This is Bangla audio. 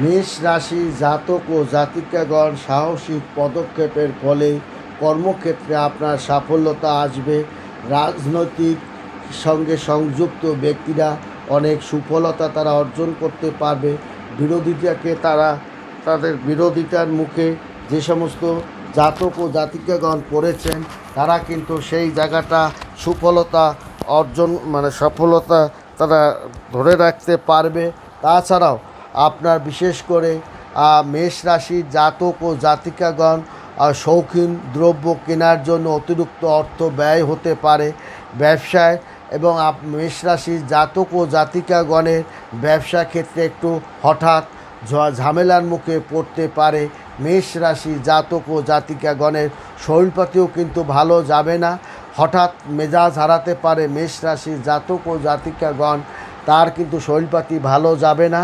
মেষ রাশি জাতক ও জাতিকাগণ সাহসিক পদক্ষেপের ফলে কর্মক্ষেত্রে আপনার সাফল্যতা আসবে। রাজনৈতিক সঙ্গে সংযুক্ত ব্যক্তিরা অনেক সুফলতা তারা অর্জন করতে পারবে। তাদের বিরোধিতার মুখে যে সমস্ত জাতক ও জাতিকাগণ পড়েছেন তারা কিন্তু সেই জায়গাটা সুফলতা অর্জন সফলতা তারা ধরে রাখতে পারবে। তাছাড়াও আপনার বিশেষ করে মেষ রাশির জাতক ও জাতিকাগণ শৌখিন দ্রব্য কেনার জন্য অতিরিক্ত অর্থ ব্যয় হতে পারে ব্যবসায়, এবং মেষ রাশির জাতক ও জাতিকাগণের ব্যবসা ক্ষেত্রে একটু হঠাৎ ঝামেলার মুখে পড়তে পারে। মেষ রাশির জাতক ও জাতিকাগণের শরীরপাতিও কিন্তু ভালো যাবে না, হঠাৎ মেজাজ হারাতে পারে মেষ রাশির জাতক ও জাতিকাগণ, তার কিন্তু শরীরপাতি ভালো যাবে না।